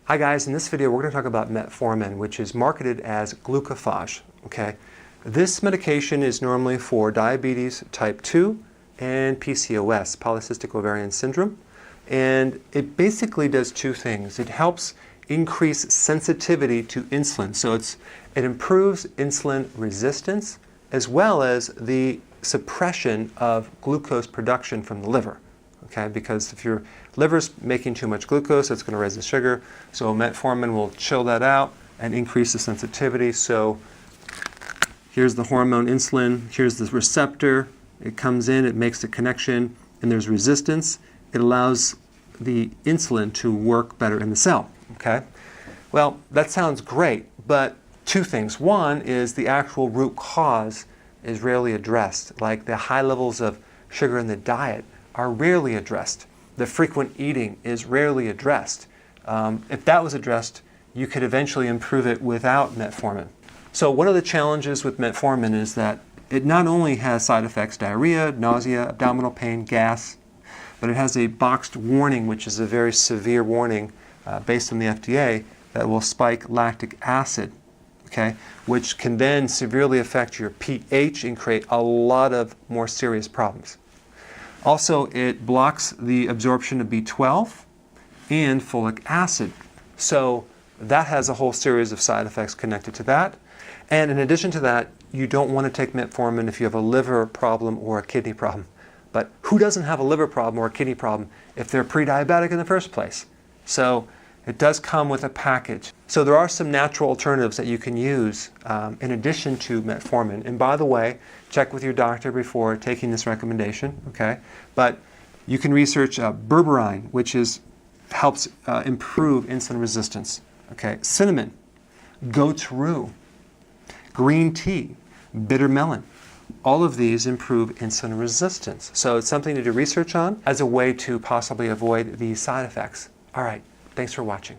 Hi guys, in this video we're going to talk about Metformin, which is marketed as Glucophage. Okay, this medication is normally for diabetes type 2 and PCOS, polycystic ovarian syndrome, and it basically does two things. It helps increase sensitivity to insulin, so it improves insulin resistance as well as the suppression of glucose production from the liver. Okay, because if your liver's making too much glucose, it's going to raise the sugar. So metformin will chill that out and increase the sensitivity. So here's the hormone insulin, here's the receptor. It comes in, it makes the connection, and there's resistance. It allows the insulin to work better in the cell. Okay? Well, that sounds great, but two things. One is the actual root cause is rarely addressed, like the high levels of sugar in the diet are rarely addressed. The frequent eating is rarely addressed. If that was addressed, you could eventually improve it without metformin. So one of the challenges with metformin is that it not only has side effects, diarrhea, nausea, abdominal pain, gas, but it has a boxed warning, which is a very severe warning based on the FDA, that will spike lactic acid, okay, which can then severely affect your pH and create a lot of more serious problems. Also, it blocks the absorption of B12 and folic acid. So that has a whole series of side effects connected to that. And in addition to that, you don't want to take metformin if you have a liver problem or a kidney problem. But who doesn't have a liver problem or a kidney problem if they're pre-diabetic in the first place? So it does come with a package. So there are some natural alternatives that you can use in addition to metformin. And by the way, check with your doctor before taking this recommendation, okay? But you can research berberine, which helps improve insulin resistance, okay? Cinnamon, goat's rue, green tea, bitter melon. All of these improve insulin resistance. So it's something to do research on as a way to possibly avoid these side effects. All right. Thanks for watching.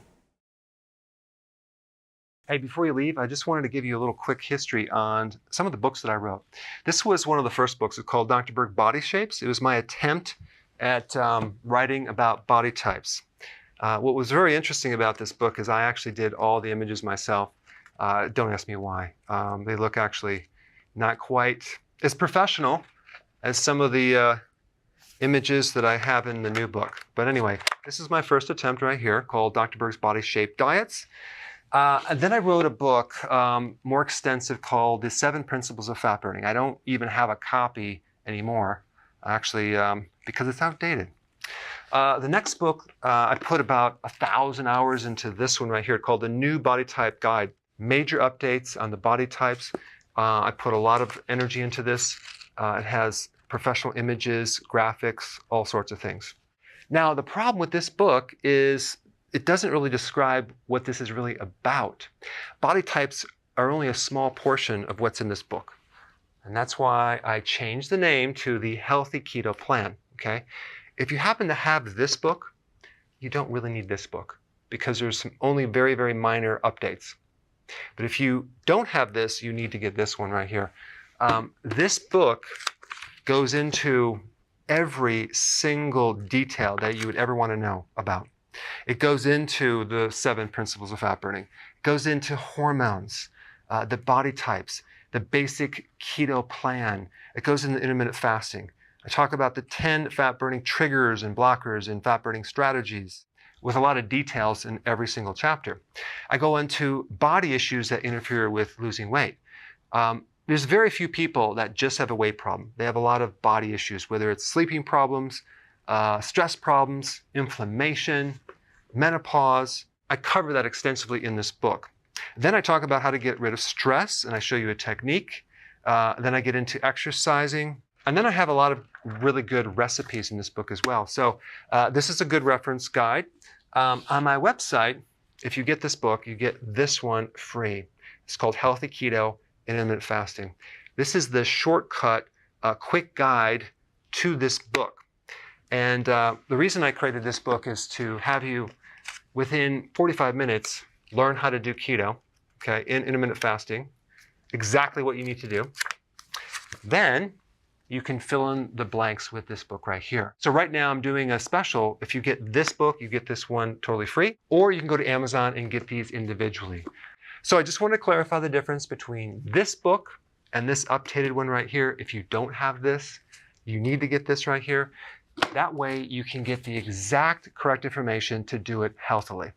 Hey, before you leave, I just wanted to give you a little quick history on some of the books that I wrote. This was one of the first books. It's called Dr. Berg Body Shapes. It was my attempt at writing about body types. What was very interesting about this book is I actually did all the images myself. Don't ask me why. They look actually not quite as professional as some of the images that I have in the new book. But anyway, this is my first attempt right here called Dr. Berg's Body Shape Diets. And then I wrote a book more extensive called The 7 Principles of Fat Burning. I don't even have a copy anymore, actually, because it's outdated. The next book, I put about 1,000 hours into this one right here called The New Body Type Guide. Major updates on the body types. I put a lot of energy into this. It has professional images, graphics, all sorts of things. Now, the problem with this book is it doesn't really describe what this is really about. Body types are only a small portion of what's in this book. And that's why I changed the name to the Healthy Keto Plan, okay? If you happen to have this book, you don't really need this book because there's only very, very minor updates. But if you don't have this, you need to get this one right here. This book goes into every single detail that you would ever want to know about. It goes into the 7 principles of fat burning. It goes into hormones, the body types, the basic keto plan. It goes into intermittent fasting. I talk about the 10 fat burning triggers and blockers and fat burning strategies with a lot of details in every single chapter. I go into body issues that interfere with losing weight. There's very few people that just have a weight problem. They have a lot of body issues, whether it's sleeping problems, stress problems, inflammation, menopause. I cover that extensively in this book. Then I talk about how to get rid of stress, and I show you a technique. Then I get into exercising. And then I have a lot of really good recipes in this book as well. So this is a good reference guide. On my website, if you get this book, you get this one free. It's called Healthy Keto Intermittent Fasting. This is the shortcut, quick guide to this book. And the reason I created this book is to have you, within 45 minutes, learn how to do keto, okay, in intermittent fasting, exactly what you need to do. Then you can fill in the blanks with this book right here. So right now I'm doing a special. If you get this book, you get this one totally free, or you can go to Amazon and get these individually. So I just want to clarify the difference between this book and this updated one right here. If you don't have this, you need to get this right here. That way you can get the exact correct information to do it healthily.